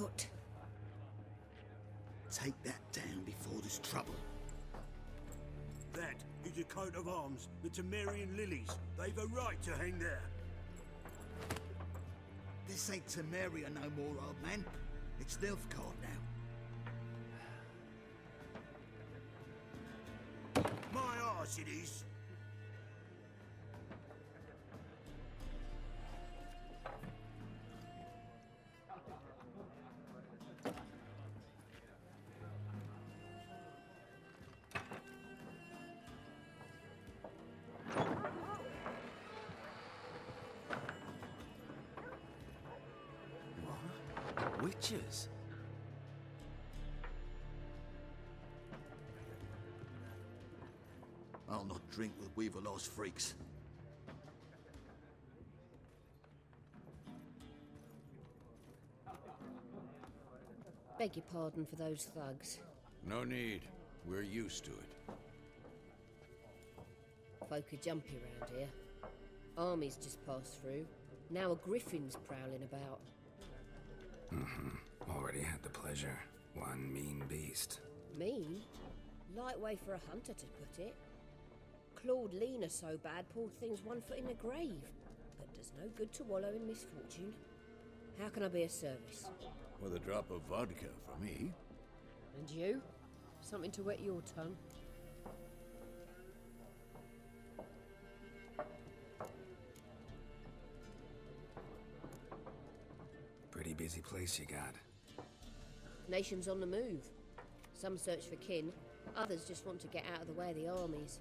What? Take that down before there's trouble. That is a coat of arms, the Temerian lilies. They've a right to hang there. This ain't Temeria no more, old man. It's Nilfgaard now. My arse it is. Witches? I'll not drink with Weaver-lost freaks. Beg your pardon for those thugs. No need. We're used to it. Folk are jumpy round here. Armies just passed through. Now a Griffin's prowling about. Already had the pleasure. One mean beast. Mean? Light way for a hunter to put it. Clawed Lena so bad, poor thing's 1 foot in the grave. But does no good to wallow in misfortune. How can I be of service? With a drop of vodka for me. And you? Something to wet your tongue? Pretty busy place you got. Nations on the move. Some search for kin, others just want to get out of the way of the armies.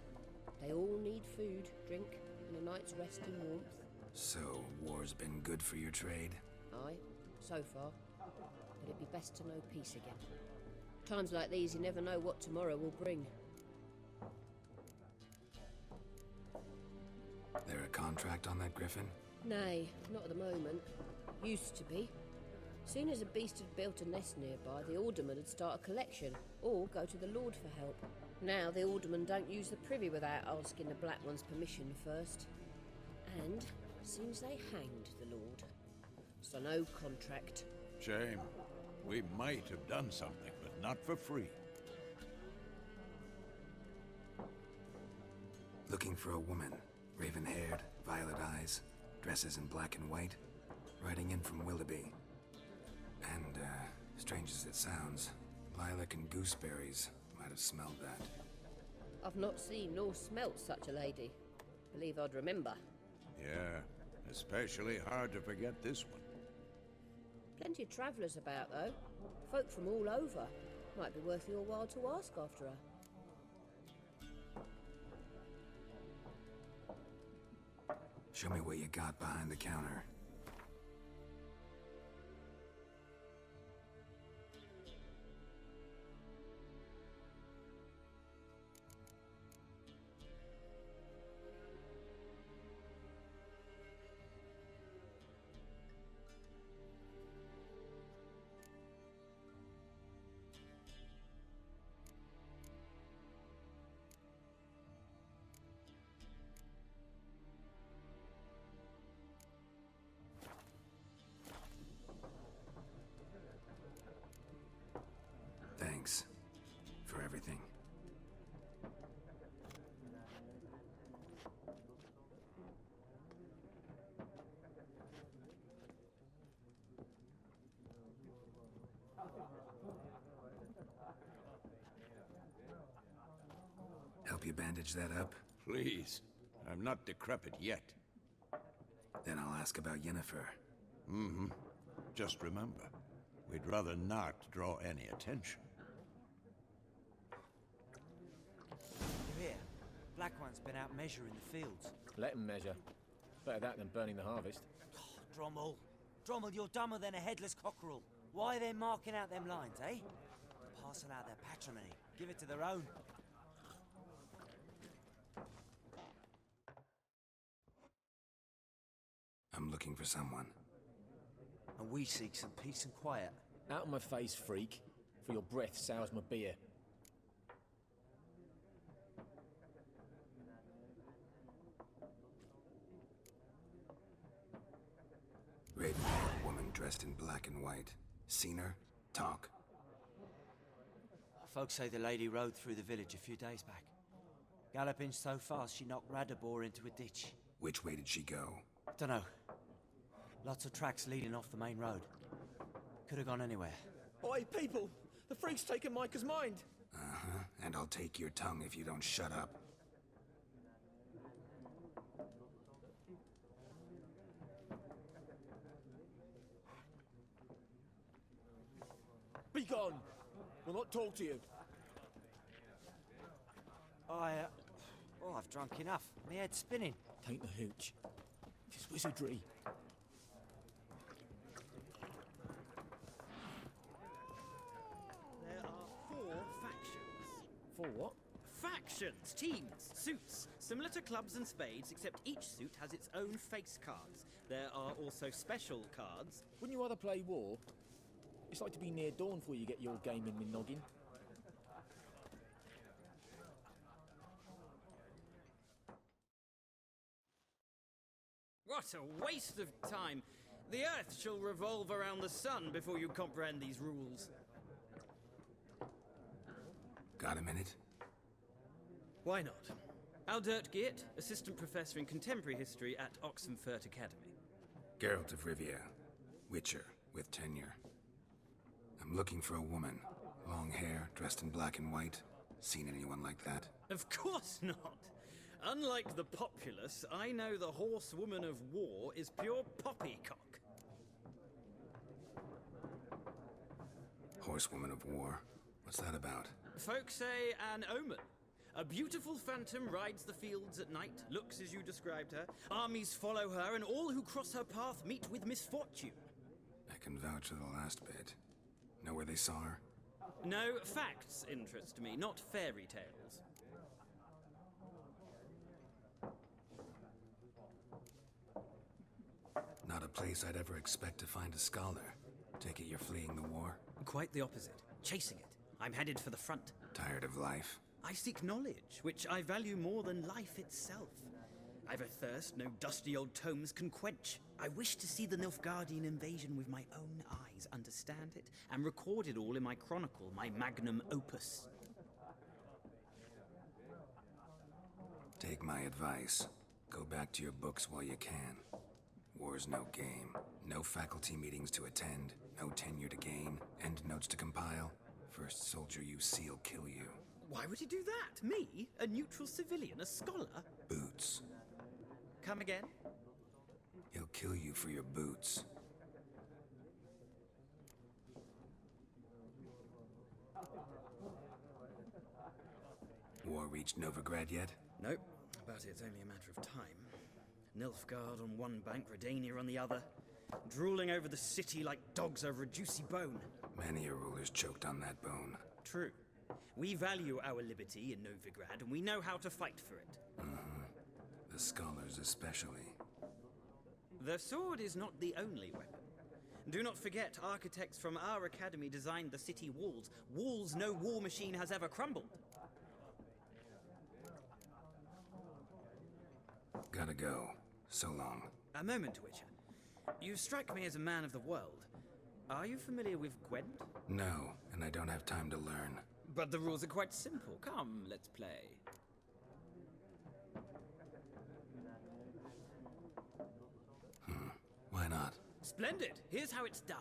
They all need food, drink, and a night's rest and warmth. So, war's been good for your trade? Aye, so far. But it'd be best to know peace again. Times like these, you never know what tomorrow will bring. There a contract on that Griffon? Nay, not at the moment. Used to be. Soon as a beast had built a nest nearby, the alderman would start a collection, or go to the Lord for help. Now the aldermen don't use the privy without asking the Black One's permission first. And seems they hanged the Lord. So no contract. Shame. We might have done something, but not for free. Looking for a woman. Raven-haired, violet eyes, dresses in black and white. Riding in from Willoughby. And, strange as it sounds, lilac and gooseberries might have smelled that. I've not seen nor smelt such a lady. Believe I'd remember. Yeah, especially hard to forget this one. Plenty of travellers about, though. Folk from all over. Might be worth your while to ask after her. Show me what you got behind the counter. Thanks for everything. Help you bandage that up? Please. I'm not decrepit yet. Then I'll ask about Yennefer. Just remember, we'd rather not draw any attention. Here, Black One's been out measuring the fields. Let him measure. Better that than burning the harvest. Oh, Drommel. Drommel, you're dumber than a headless cockerel. Why are they marking out them lines, eh? Passing out their patrimony. Give it to their own. I'm looking for someone. And we seek some peace and quiet. Out of my face, freak. For your breath sours my beer. Raven-haired woman dressed in black and white. Seen her? Talk. Folks say the lady rode through the village a few days back. Galloping so fast she knocked Radabor into a ditch. Which way did she go? Dunno. Lots of tracks leading off the main road. Could have gone anywhere. Oi, people! The freak's taken Micah's mind! Uh-huh, and I'll take your tongue if you don't shut up. Be gone! We'll not talk to you. I've drunk enough. My head's spinning. Tain't the hooch. It's wizardry. There are 4 factions. For what? Factions, teams, suits. Similar to clubs and spades, except each suit has its own face cards. There are also special cards. Wouldn't you rather play war? It's like to be near dawn before you get your game in the noggin. What a waste of time! The Earth shall revolve around the sun before you comprehend these rules. Got a minute? Why not? Aldert Geert, Assistant Professor in Contemporary History at Oxenfurt Academy. Geralt of Rivia. Witcher, with tenure. I'm looking for a woman. Long hair, dressed in black and white. Seen anyone like that? Of course not! Unlike the populace, I know the horsewoman of war is pure poppycock. Horsewoman of war? What's that about? Folks say an omen. A beautiful phantom rides the fields at night, looks as you described her. Armies follow her, and all who cross her path meet with misfortune. I can vouch for the last bit. Know where they saw her? No, facts interest me, not fairy tales. Not a place I'd ever expect to find a scholar. Take it you're fleeing the war? Quite the opposite. Chasing it. I'm headed for the front. Tired of life? I seek knowledge, which I value more than life itself. I've a thirst no dusty old tomes can quench. I wish to see the Nilfgaardian invasion with my own eyes, understand it, and record it all in my chronicle, my magnum opus. Take my advice. Go back to your books while you can. War's no game. No faculty meetings to attend. No tenure to gain. Endnotes to compile. First soldier you see'll kill you. Why would he do that? Me? A neutral civilian? A scholar? Boots. Come again? He'll kill you for your boots. War reached Novigrad yet? Nope, but it's only a matter of time. Nilfgaard on one bank, Redania on the other, drooling over the city like dogs over a juicy bone. Many a ruler's choked on that bone. True. We value our liberty in Novigrad, and we know how to fight for it. The scholars especially. The sword is not the only weapon. Do not forget, architects from our academy designed the city walls. Walls no war machine has ever crumbled. Gotta go. So long. A moment, Witcher. You strike me as a man of the world. Are you familiar with Gwent? No, and I don't have time to learn. But the rules are quite simple. Come, let's play. Why not? Splendid! Here's how it's done.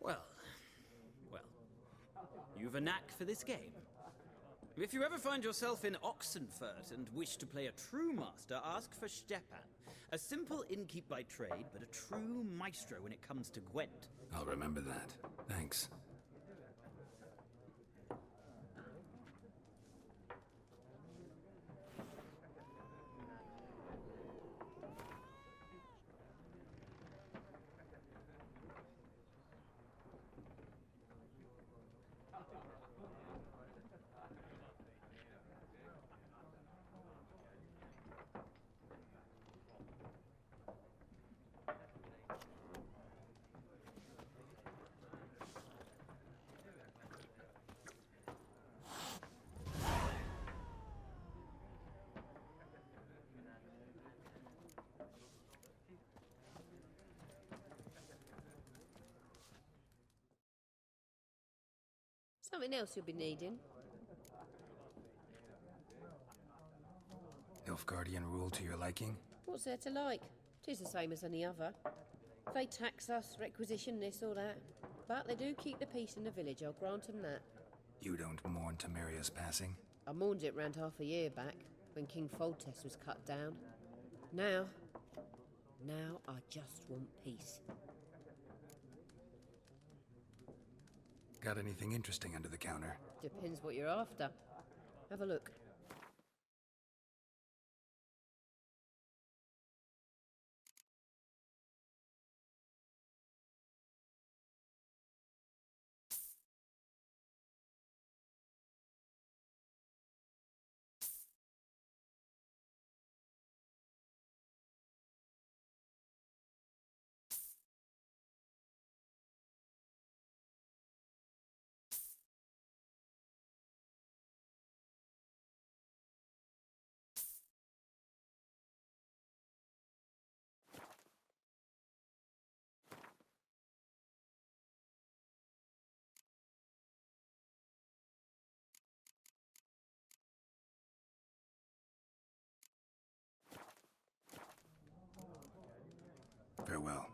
Well, well, you've a knack for this game. If you ever find yourself in Oxenfurt and wish to play a true master, ask for Stepan. A simple innkeep by trade, but a true maestro when it comes to Gwent. I'll remember that. Thanks. Something else you'll be needing. Nilfgaardian rule to your liking? What's there to like? 'Tis the same as any other. They tax us, requisition this or that. But they do keep the peace in the village, I'll grant them that. You don't mourn Temeria's passing? I mourned it round half a year back, when King Foltest was cut down. Now I just want peace. Got anything interesting under the counter? Depends what you're after. Have a look. Farewell.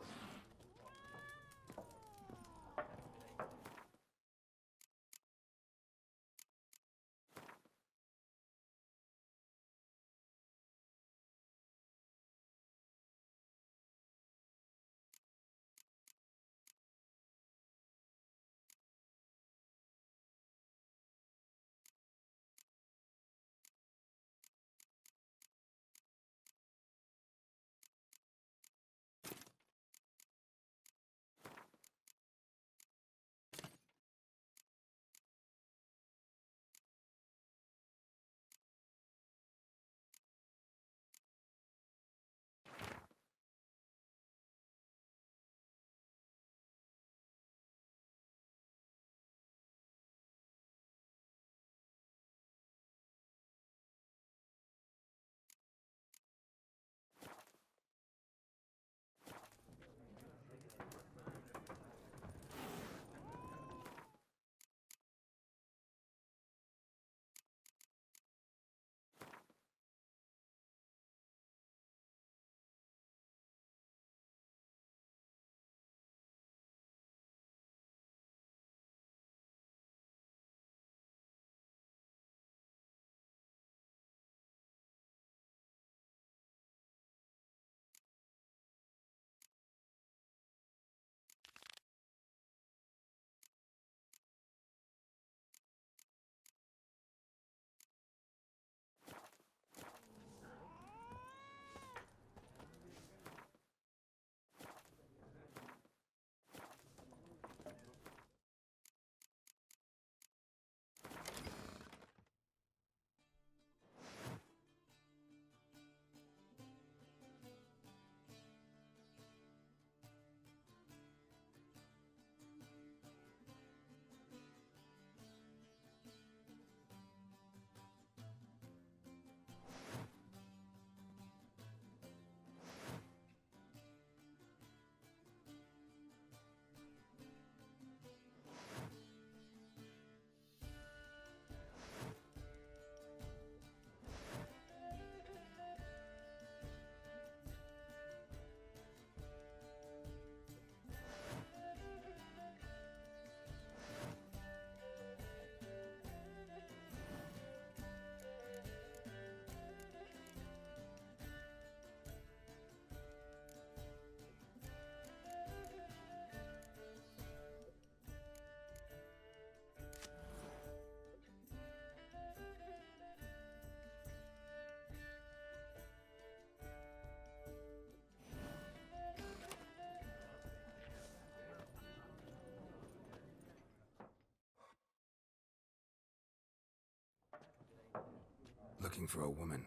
looking for a woman.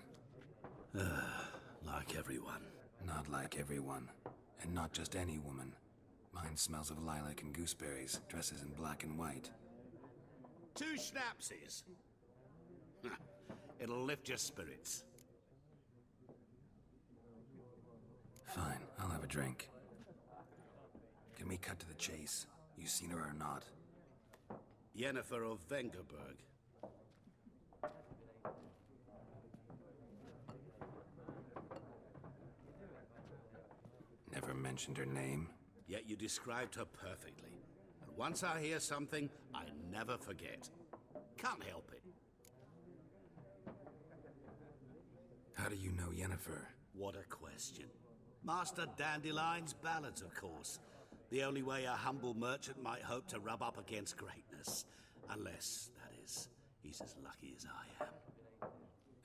Like everyone. Not like everyone. And not just any woman. Mine smells of lilac and gooseberries, dresses in black and white. 2 schnapsies. It'll lift your spirits. Fine, I'll have a drink. Can we cut to the chase? You seen her or not? Yennefer of Vengerberg. Never mentioned her name. Yet you described her perfectly. And once I hear something, I never forget. Can't help it. How do you know Yennefer? What a question. Master Dandelion's ballads, of course. The only way a humble merchant might hope to rub up against greatness. Unless, that is, he's as lucky as I am.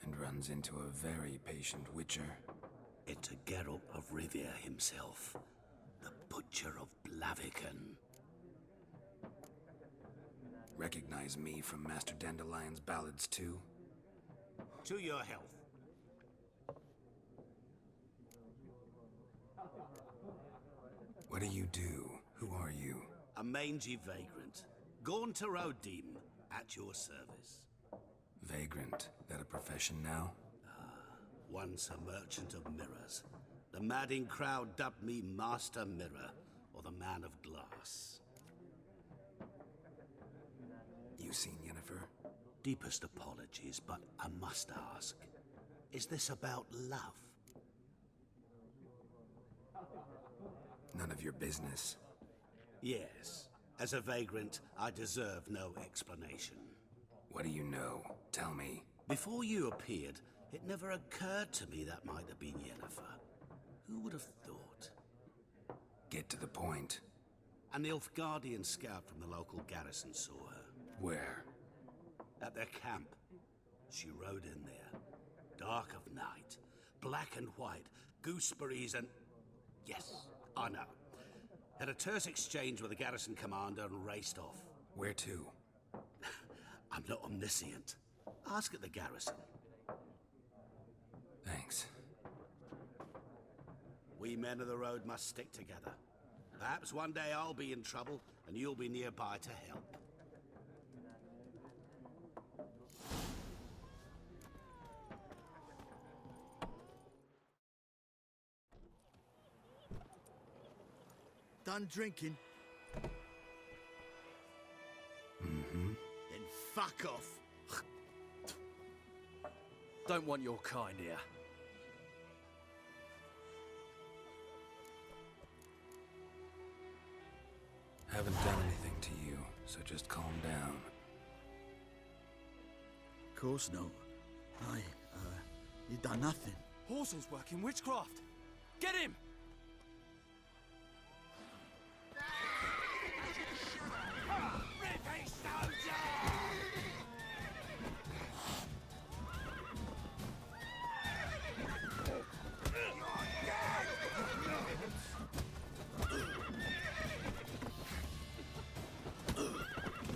And runs into a very patient witcher. Into Geralt of Rivia himself. The Butcher of Blaviken. Recognize me from Master Dandelion's ballads too? To your health. What do you do? Who are you? A mangy vagrant. Gone to Rodim, at your service. Vagrant. That a profession now? Once a merchant of mirrors. The madding crowd dubbed me Master Mirror, or the Man of Glass. You seen Yennefer? Deepest apologies, but I must ask. Is this about love? None of your business. Yes. As a vagrant, I deserve no explanation. What do you know? Tell me. Before you appeared, it never occurred to me that might have been Yennefer. Who would have thought? Get to the point. A nilfgaardian scout from the local garrison saw her. Where? At their camp. She rode in there. Dark of night. Black and white. Gooseberries and... Yes, I know. Had a terse exchange with the garrison commander and raced off. Where to? I'm not omniscient. Ask at the garrison. Thanks. We men of the road must stick together. Perhaps one day I'll be in trouble and you'll be nearby to help. Done drinking? Mm-hmm. Then fuck off. Don't want your kind here. Haven't done anything to you, so just calm down. Of course not. You done nothing. Horsel's working witchcraft. Get him!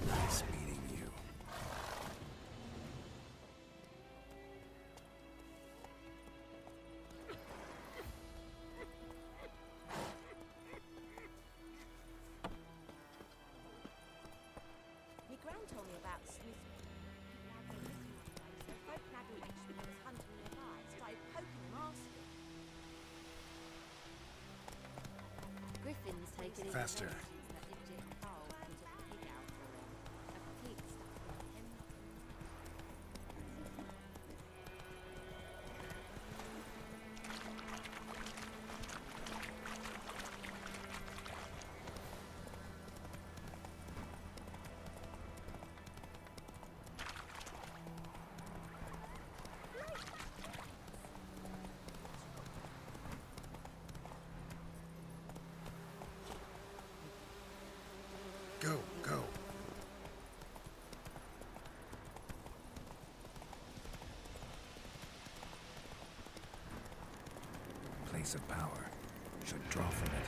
Nice meeting you. My gran told me about Smith. So folk nagging actually was hunting nearby, started poking them asking. Griffin's taken Faster. Go, go. Place of power. Should draw from it.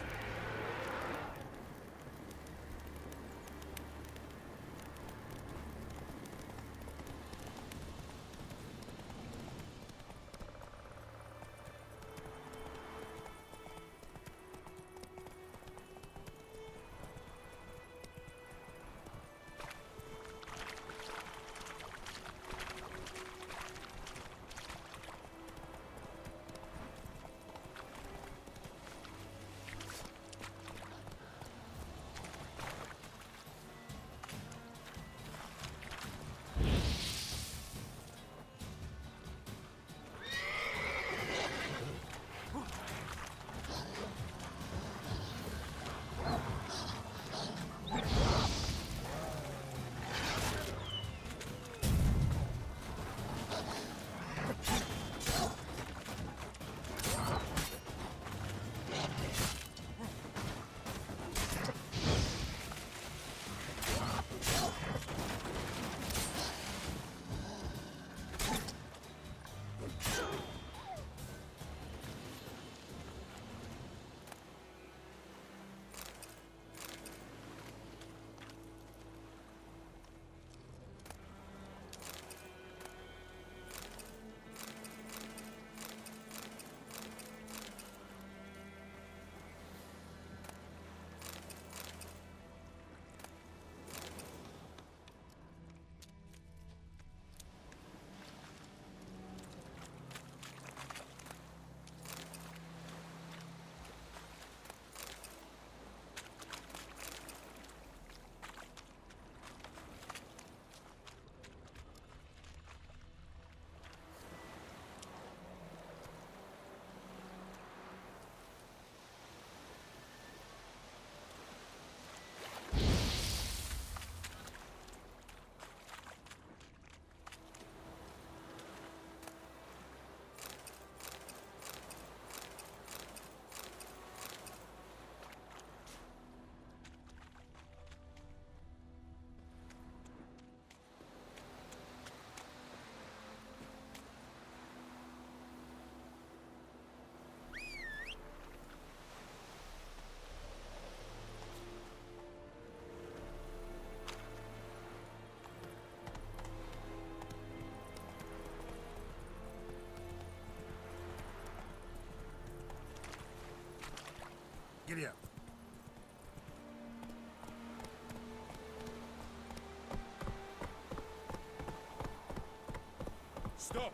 Stop!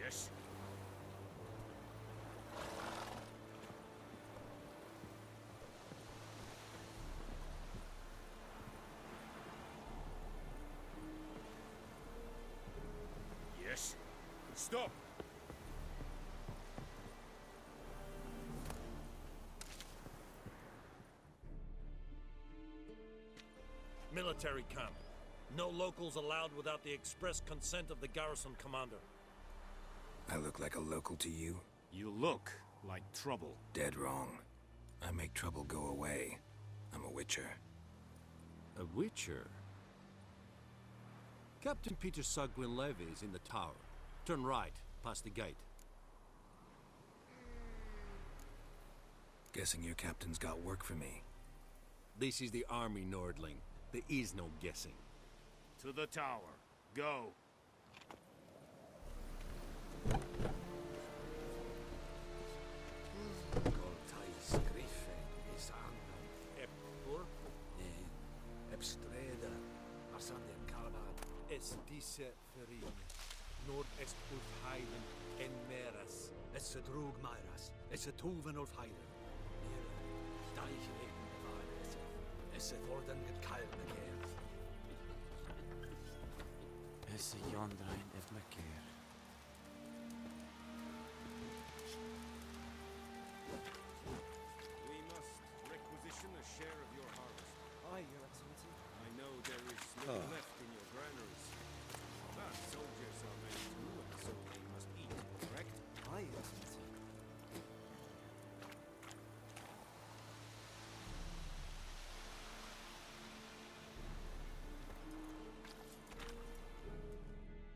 Yes? Yes? Stop! Military camp. No locals allowed without the express consent of the garrison commander. I look like a local to you? You look like trouble. Dead wrong. I make trouble go away. I'm a witcher. A witcher? Captain Peter Saar Gwynleve is in the tower. Turn right, past the gate. Guessing your captain's got work for me. This is the army, Nordling. There is no guessing. To the tower. Go. Es dice ferin, nord est ulf heilen en meras. Es drug meiras, es tuven ulf heilen. Deich regen bewares, es thorden get kalm again. Es jondrain et mekeer. We must requisition a share of your harvest. Aye, Your Excellency. I know there is little left in your granaries. But soldiers are men too, and so they must eat, correct? Aye, Your Excellency.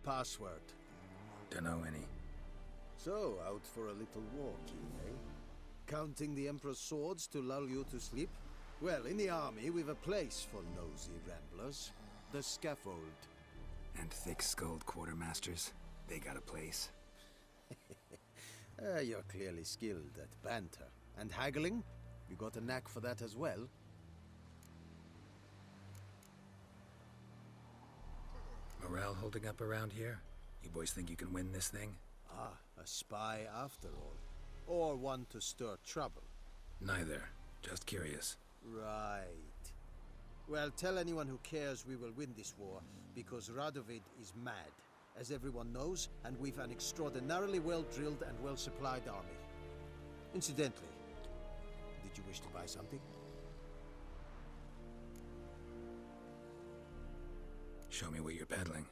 Password. Dunno any. So, out for a little walk, eh? Counting the Emperor's swords to lull you to sleep? Well, in the army, we've a place for nosy ramblers. The scaffold. And thick-skulled quartermasters. They got a place. You're clearly skilled at banter. And haggling? You got a knack for that as well? Morale holding up around here? You boys think you can win this thing? Ah, a spy after all. Or one to stir trouble. Neither. Just curious. Right. Well, tell anyone who cares we will win this war, because Radovid is mad, as everyone knows, and we've an extraordinarily well-drilled and well-supplied army. Incidentally, did you wish to buy something? Show me what you're peddling.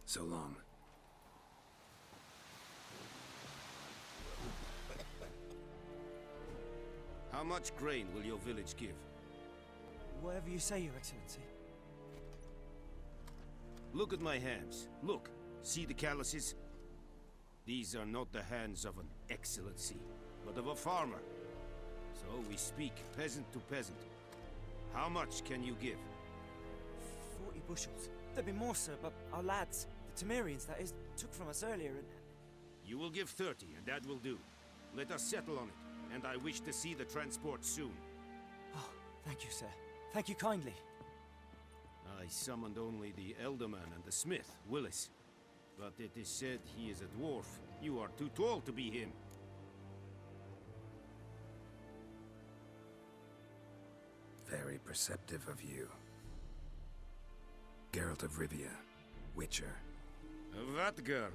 So long. How much grain will your village give? Whatever you say, Your Excellency. Look at my hands. Look. See the calluses? These are not the hands of an excellency, but of a farmer. So we speak peasant to peasant. How much can you give? 40 bushels. There'd be more, sir, but our lads, the Temerians, that is, took from us earlier and... You will give 30, and that will do. Let us settle on it, and I wish to see the transport soon. Oh, thank you, sir. Thank you kindly. I summoned only the Elderman and the smith, Willis. But it is said he is a dwarf. You are too tall to be him. Very perceptive of you. Geralt of Rivia, Witcher. Vatgern.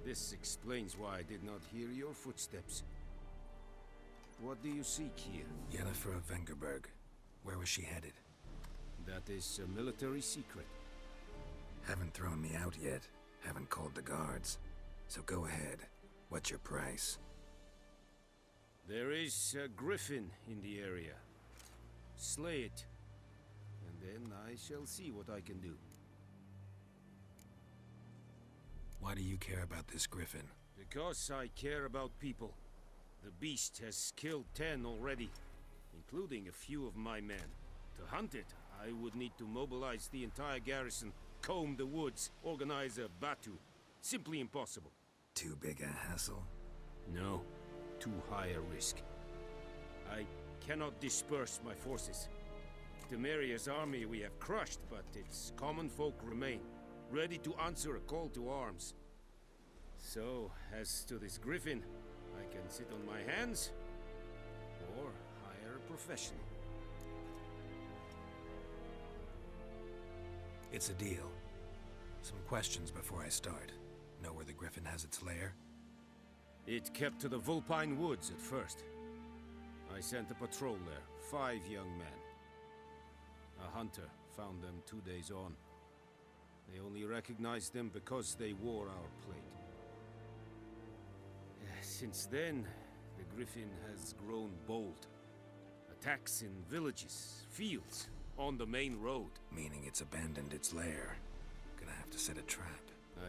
This explains why I did not hear your footsteps. What do you seek here? Yennefer of Vengerberg. Where was she headed? That is a military secret. Haven't thrown me out yet. Haven't called the guards. So go ahead. What's your price? There is a Griffon in the area. Slay it. And then I shall see what I can do. Why do you care about this Griffon? Because I care about people. The beast has killed 10 already, including a few of my men. To hunt it, I would need to mobilize the entire garrison, comb the woods, organize a batu. Simply impossible. Too big a hassle? No, too high a risk. I cannot disperse my forces. Temeria's army we have crushed, but its common folk remain, ready to answer a call to arms. So, as to this Griffin, I can sit on my hands, or hire a professional. It's a deal. Some questions before I start. Know where the Griffin has its lair? It kept to the Vulpine Woods at first. I sent a patrol there, 5 young men. A hunter found them 2 days on. They only recognized them because they wore our plate. Since then, the Griffin has grown bold. Attacks in villages, fields, on the main road. Meaning it's abandoned its lair. Gonna have to set a trap.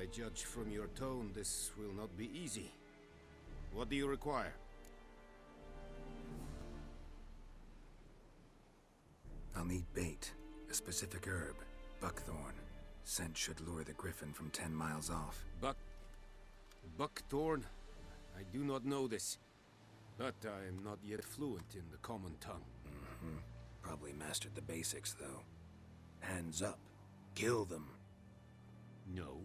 I judge from your tone this will not be easy. What do you require? I'll need bait. A specific herb. Buckthorn. Scent should lure the Griffin from 10 miles off. Buckthorn? I do not know this. But I am not yet fluent in the common tongue. Probably mastered the basics, though. Hands up. Kill them. No.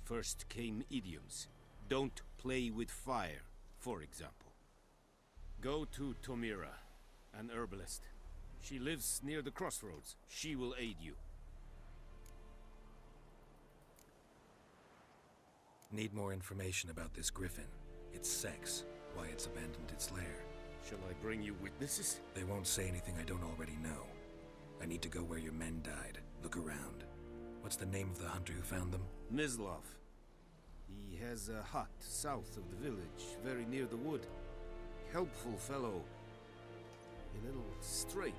First came idioms. Don't play with fire, for example. Go to Tomira, an herbalist. She lives near the crossroads. She will aid you. Need more information about this Griffin. Its sex, why it's abandoned its lair. Shall I bring you witnesses? They won't say anything I don't already know. I need to go where your men died. Look around. What's the name of the hunter who found them? Mislav. He has a hut south of the village, very near the wood. Helpful fellow. A little strange,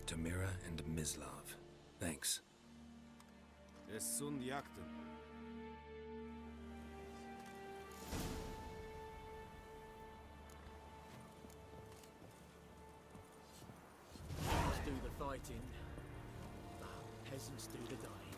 though. Tomira and Mislav. Thanks. Es sunt jakten. Humans do the fighting, peasants do the dying.